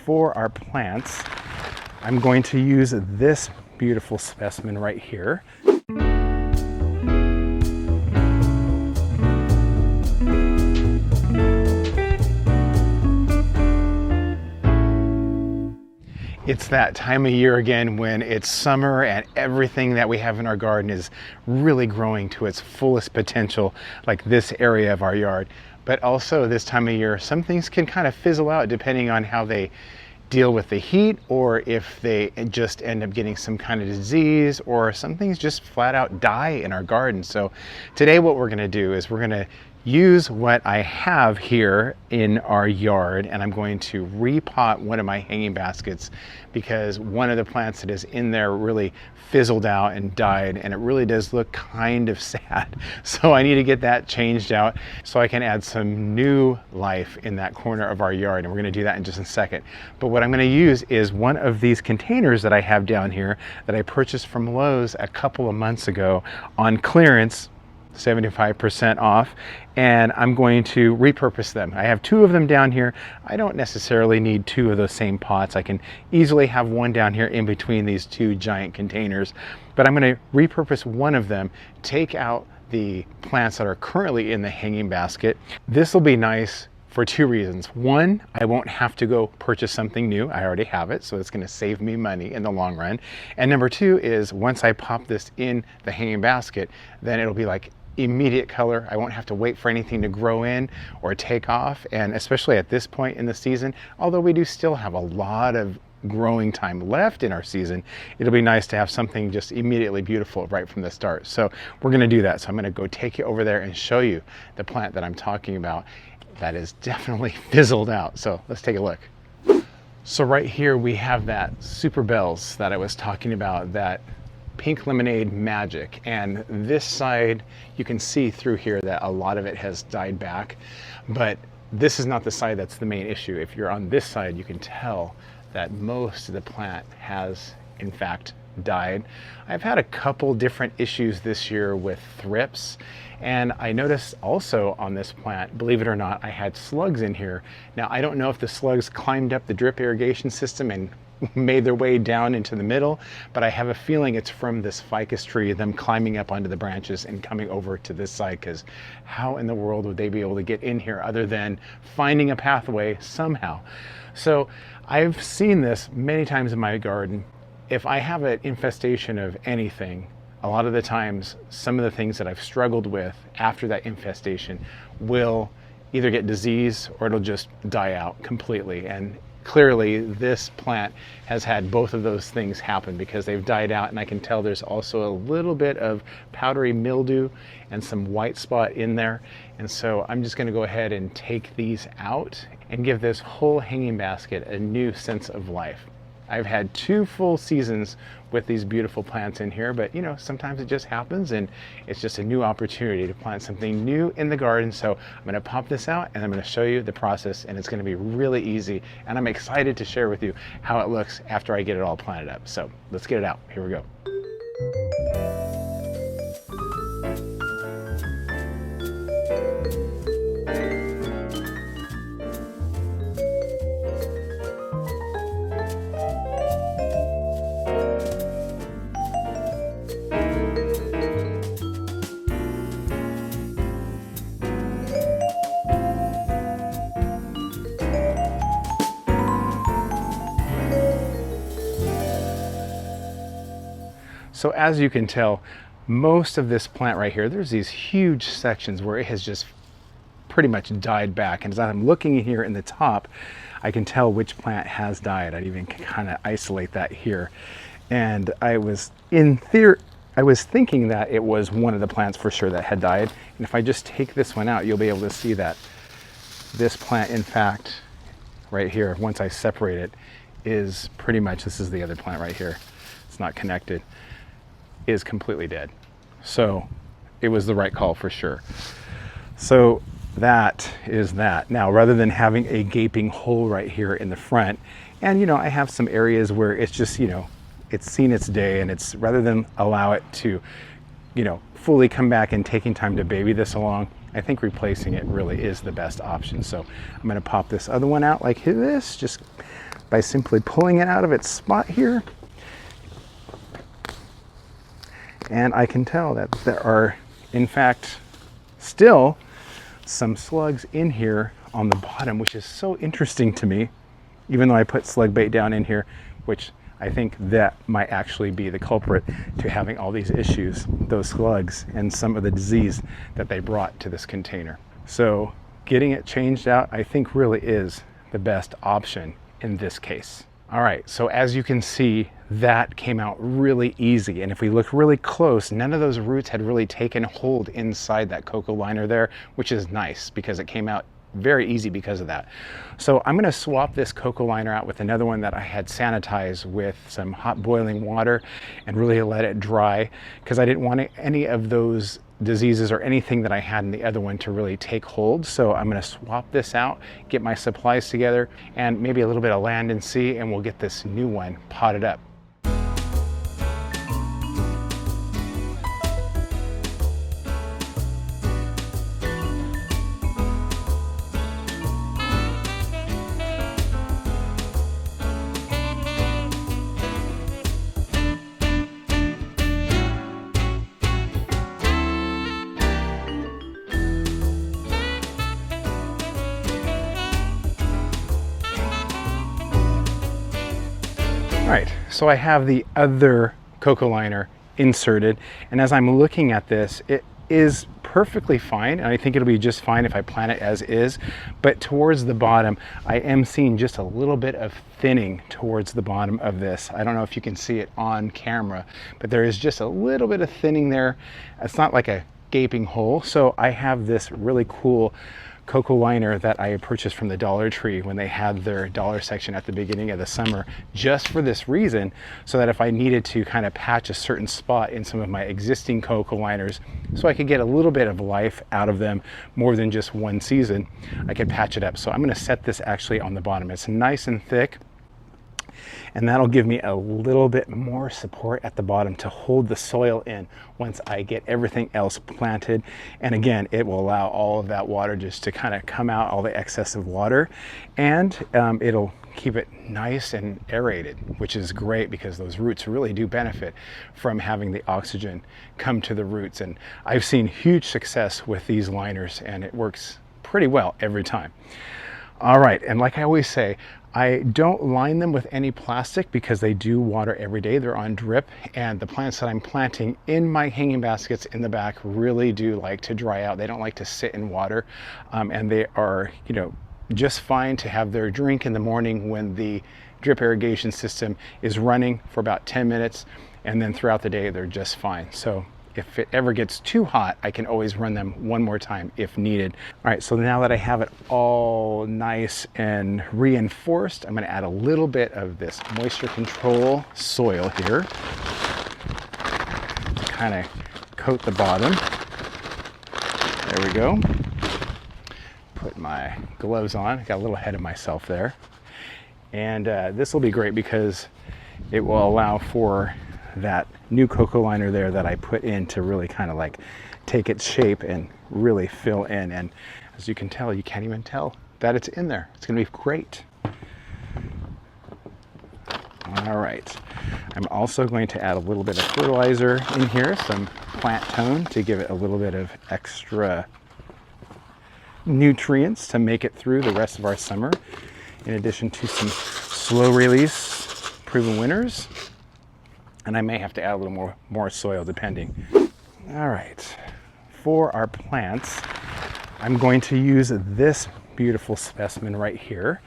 for our plants, I'm going to use this beautiful specimen right here. It's that time of year again when it's summer and everything that we have in our garden is really growing to its fullest potential, like this area of our yard. But also this time of year, some things can kind of fizzle out depending on how they deal with the heat, or if they just end up getting some kind of disease, or some things just flat out die in our garden. So today what we're gonna do is we're gonna use what I have here in our yard, and I'm going to repot one of my hanging baskets because one of the plants that is in there really fizzled out and died, and it really does look kind of sad. So I need to get that changed out so I can add some new life in that corner of our yard, and we're going to do that in just a second. But what I'm going to use is one of these containers that I have down here that I purchased from Lowe's a couple of months ago on clearance, 75% off, and I'm going to repurpose them. I have two of them down here. I don't necessarily need two of those same pots. I can easily have one down here in between these two giant containers, but I'm going to repurpose one of them, take out the plants that are currently in the hanging basket. This will be nice for two reasons. One, I won't have to go purchase something new. I already have it, so it's going to save me money in the long run. And number two is once I pop this in the hanging basket, then it'll be like immediate color. I won't have to wait for anything to grow in or take off. And especially at this point in the season, although we do still have a lot of growing time left in our season, it'll be nice to have something just immediately beautiful right from the start. So we're going to do that. So I'm going to go take you over there and show you the plant that I'm talking about that is definitely fizzled out. So let's take a look. So right here we have that Super Bells that I was talking about, that pink lemonade magic, and this side you can see through here that a lot of it has died back, but this is not the side that's the main issue. If you're on this side, you can tell that most of the plant has in fact died. I've had a couple different issues this year with thrips, and I noticed also on this plant, believe it or not, I had slugs in here. Now I don't know if the slugs climbed up the drip irrigation system and made their way down into the middle, but I have a feeling it's from this ficus tree, them climbing up onto the branches and coming over to this side, because how in the world would they be able to get in here other than finding a pathway somehow? So I've seen this many times in my garden. If I have an infestation of anything, a lot of the times some of the things that I've struggled with after that infestation will either get disease or it'll just die out completely. And clearly this plant has had both of those things happen because they've died out, and I can tell there's also a little bit of powdery mildew and some white spot in there. And so I'm just going to go ahead and take these out and give this whole hanging basket a new sense of life. I've had 2 full seasons with these beautiful plants in here, but you know, sometimes it just happens, and it's just a new opportunity to plant something new in the garden. So I'm going to pop this out and I'm going to show you the process, and it's going to be really easy, and I'm excited to share with you how it looks after I get it all planted up. So let's get it out. Here we go. So as you can tell, most of this plant right here, there's these huge sections where it has just pretty much died back. And as I'm looking here in the top, I can tell which plant has died. I'd even kind of isolate that here. And I was thinking that it was one of the plants for sure that had died. And if I just take this one out, you'll be able to see that this plant, in fact, right here, once I separate it, is pretty much, this is the other plant right here. It's not connected, is completely dead. So it was the right call for sure. So that is that. Now, rather than having a gaping hole right here in the front, and you know, I have some areas where it's just, you know, it's seen its day, and it's, rather than allow it to, you know, fully come back and taking time to baby this along, I think replacing it really is the best option. So I'm going to pop this other one out like this, just by simply pulling it out of its spot here. And I can tell that there are, in fact, still some slugs in here on the bottom, which is so interesting to me, even though I put slug bait down in here, which I think that might actually be the culprit to having all these issues, those slugs and some of the disease that they brought to this container. So getting it changed out, I think, really is the best option in this case. All right, so as you can see, that came out really easy. And if we look really close, none of those roots had really taken hold inside that cocoa liner there, which is nice because it came out very easy because of that. So I'm going to swap this cocoa liner out with another one that I had sanitized with some hot boiling water and really let it dry, because I didn't want any of those diseases or anything that I had in the other one to really take hold. So I'm going to swap this out, get my supplies together, and maybe a little bit of land and sea, and we'll get this new one potted up. All right, so I have the other cocoa liner inserted, and as I'm looking at this, it is perfectly fine, and I think it'll be just fine if I plant it as is. But towards the bottom, I am seeing just a little bit of thinning towards the bottom of this. I don't know if you can see it on camera, but there is just a little bit of thinning there. It's not like a gaping hole. So I have this really cool cocoa liner that I purchased from the Dollar Tree when they had their dollar section at the beginning of the summer, just for this reason, so that if I needed to kind of patch a certain spot in some of my existing cocoa liners, so I could get a little bit of life out of them more than just one season, I could patch it up. So I'm going to set this actually on the bottom. It's nice and thick, and that'll give me a little bit more support at the bottom to hold the soil in once I get everything else planted. And again, it will allow all of that water just to kind of come out, all the excessive water, and it'll keep it nice and aerated, which is great because those roots really do benefit from having the oxygen come to the roots. And I've seen huge success with these liners, and it works pretty well every time. All right, and like I always say, I don't line them with any plastic because they do water every day. They're on drip, and the plants that I'm planting in my hanging baskets in the back really do like to dry out. They don't like to sit in water, and they are, you know, just fine to have their drink in the morning when the drip irrigation system is running for about 10 minutes, and then throughout the day they're just fine. So if it ever gets too hot, I can always run them one more time if needed. All right, so now that I have it all nice and reinforced, I'm gonna add a little bit of this moisture control soil here to kind of coat the bottom. There we go. Put my gloves on. I got a little ahead of myself there. And this will be great because it will allow for that new cocoa liner there that I put in to really kind of like take its shape and really fill in. And as you can tell, you can't even tell that it's in there. It's gonna be great. All right, I'm also going to add a little bit of fertilizer in here, some plant tone to give it a little bit of extra nutrients to make it through the rest of our summer, in addition to some slow release proven winners. And I may have to add a little more soil depending. All right, for our plants, I'm going to use this beautiful specimen right here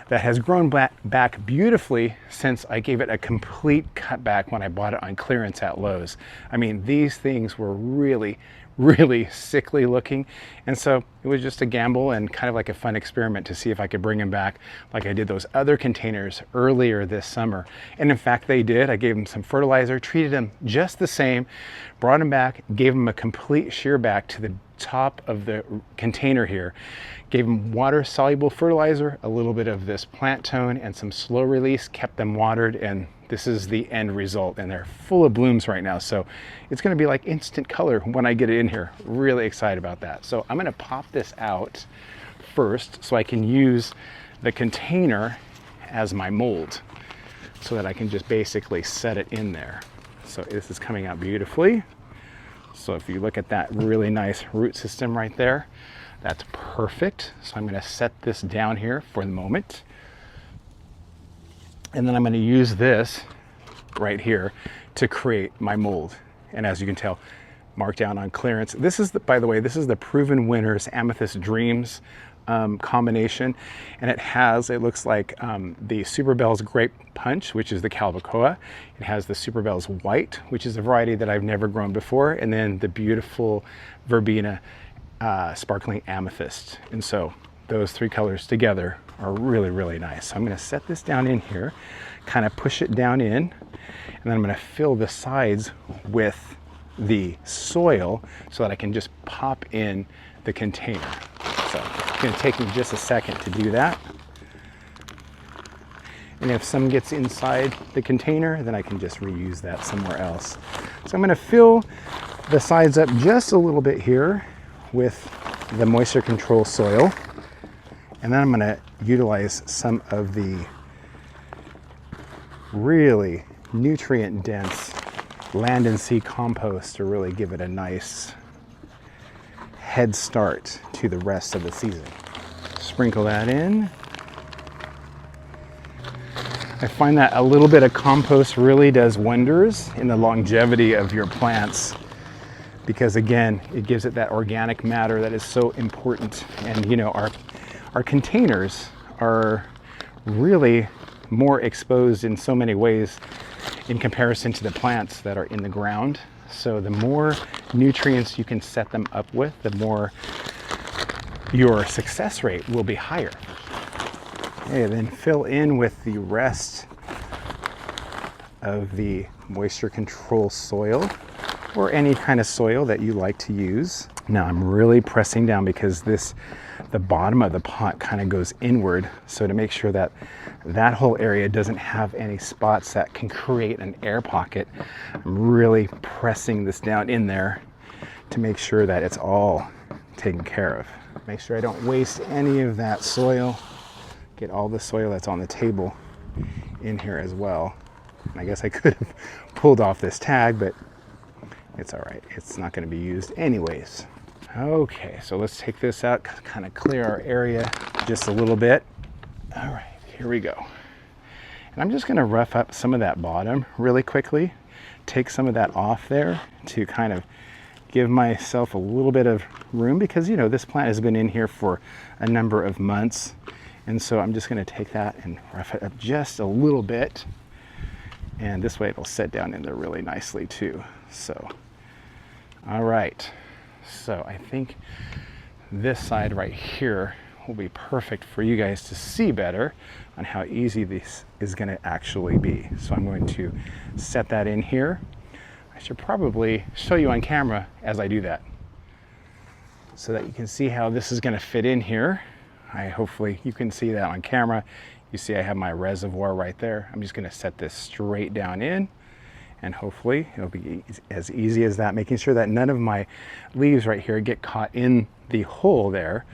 that has grown back beautifully since I gave it a complete cutback when I bought it on clearance at Lowe's. I mean, these things were really sickly looking, and so it was just a gamble and kind of like a fun experiment to see if I could bring them back like I did those other containers earlier this summer. And in fact they did. I gave them some fertilizer, treated them just the same, brought them back, gave them a complete shear back to the top of the container here, gave them water soluble fertilizer, a little bit of this plant tone, and some slow release, kept them watered, and this is the end result. And they're full of blooms right now, so it's going to be like instant color when I get it in here. Really excited about that. So I'm going to pop this out first so I can use the container as my mold so that I can just basically set it in there. So this is coming out beautifully. So if you look at that really nice root system right there, that's perfect. So I'm going to set this down here for the moment. And then I'm going to use this right here to create my mold. And as you can tell, mark down on clearance. This is, by the way, this is the Proven Winners Amethyst Dreams combination. And it looks like the Super Bell's Grape Punch, which is the Calvacoa. It has the Super Bell's White, which is a variety that I've never grown before. And then the beautiful Verbena Sparkling Amethyst. And so those three colors together are really, really nice. So I'm going to set this down in here, kind of push it down in, and then I'm going to fill the sides with the soil so that I can just pop in the container. So it's going to take me just a second to do that. And if some gets inside the container, then I can just reuse that somewhere else. So I'm going to fill the sides up just a little bit here with the moisture control soil. And then I'm going to utilize some of the really nutrient dense land and sea compost to really give it a nice head start to the rest of the season. Sprinkle that in. I find that a little bit of compost really does wonders in the longevity of your plants, because again, it gives it that organic matter that is so important. And you know, our containers are really more exposed in so many ways in comparison to the plants that are in the ground. So the more nutrients you can set them up with, the more your success rate will be higher. Okay, then fill in with the rest of the moisture control soil, or any kind of soil that you like to use. Now I'm really pressing down because the bottom of the pot kind of goes inward. So to make sure that that whole area doesn't have any spots that can create an air pocket, I'm really pressing this down in there to make sure that it's all taken care of. Make sure I don't waste any of that soil. Get all the soil that's on the table in here as well. And I guess I could have pulled off this tag, but it's all right. It's not going to be used anyways. Okay, so let's take this out, kind of clear our area just a little bit. All right, here we go. And I'm just going to rough up some of that bottom really quickly. Take some of that off there to kind of give myself a little bit of room, because you know this plant has been in here for a number of months. And so I'm just going to take that and rough it up just a little bit. And this way it'll set down in there really nicely too. So, all right. So I think this side right here will be perfect for you guys to see better on how easy this is going to actually be. So I'm going to set that in here. I should probably show you on camera as I do that, so that you can see how this is going to fit in here. Hopefully you can see that on camera. You see I have my reservoir right there. I'm just going to set this straight down in, and hopefully it'll be as easy as that, making sure that none of my leaves right here get caught in the hole there.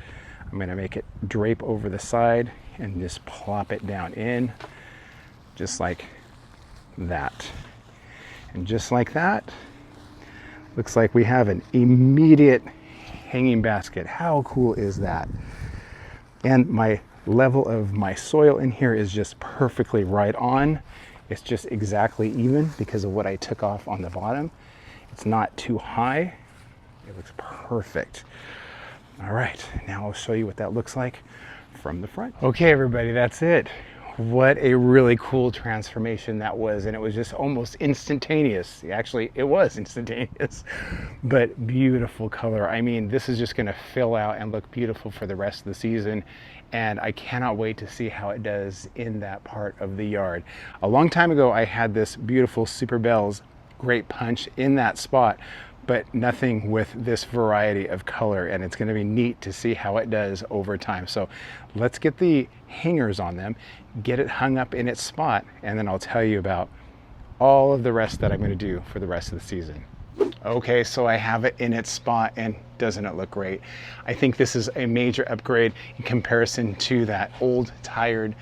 I'm going to make it drape over the side and just plop it down in just like that. And just like that, looks like we have an immediate hanging basket. How cool is that? And my level of my soil in here is just perfectly right on. It's just exactly even because of what I took off on the bottom. It's not too high. It looks perfect. All right, now I'll show you what that looks like from the front. Okay, everybody, that's it. What a really cool transformation that was. And it was just almost instantaneous. Actually, it was instantaneous, but beautiful color. I mean, this is just gonna fill out and look beautiful for the rest of the season. And I cannot wait to see how it does in that part of the yard. A long time ago, I had this beautiful Super Bell's Grape Punch in that spot, but nothing with this variety of color. And it's gonna be neat to see how it does over time. So let's get the hangers on them, get it hung up in its spot, and then I'll tell you about all of the rest that I'm gonna do for the rest of the season. Okay, so I have it in its spot, and doesn't it look great? I think this is a major upgrade in comparison to that old, tired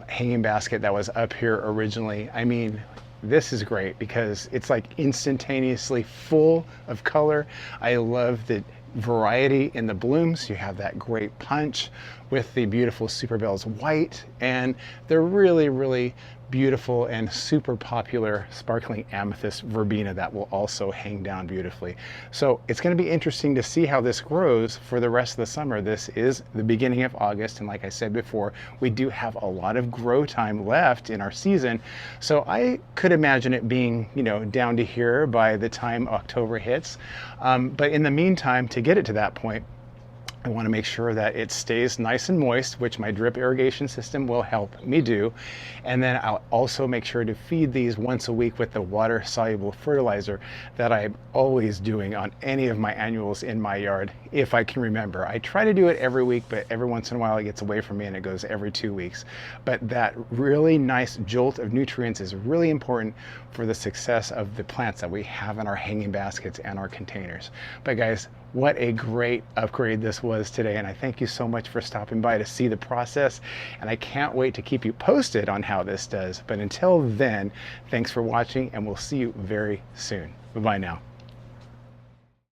hanging basket that was up here originally. I mean, this is great because it's like instantaneously full of color. I love the variety in the blooms. You have that great punch with the beautiful Super Bells white, and they're really, really beautiful and super popular sparkling amethyst verbena that will also hang down beautifully. So it's going to be interesting to see how this grows for the rest of the summer. This is the beginning of August, and like I said before, we do have a lot of grow time left in our season. So I could imagine it being, you know, down to here by the time October hits. But in the meantime, to get it to that point, I want to make sure that it stays nice and moist, which my drip irrigation system will help me do. And then I'll also make sure to feed these once a week with the water soluble fertilizer that I'm always doing on any of my annuals in my yard, if I can remember. I try to do it every week, but every once in a while it gets away from me and it goes every 2 weeks. But that really nice jolt of nutrients is really important for the success of the plants that we have in our hanging baskets and our containers. But guys, what a great upgrade this was today, and I thank you so much for stopping by to see the process, and I can't wait to keep you posted on how this does. But until then, thanks for watching, and we'll see you very soon. Bye-bye now.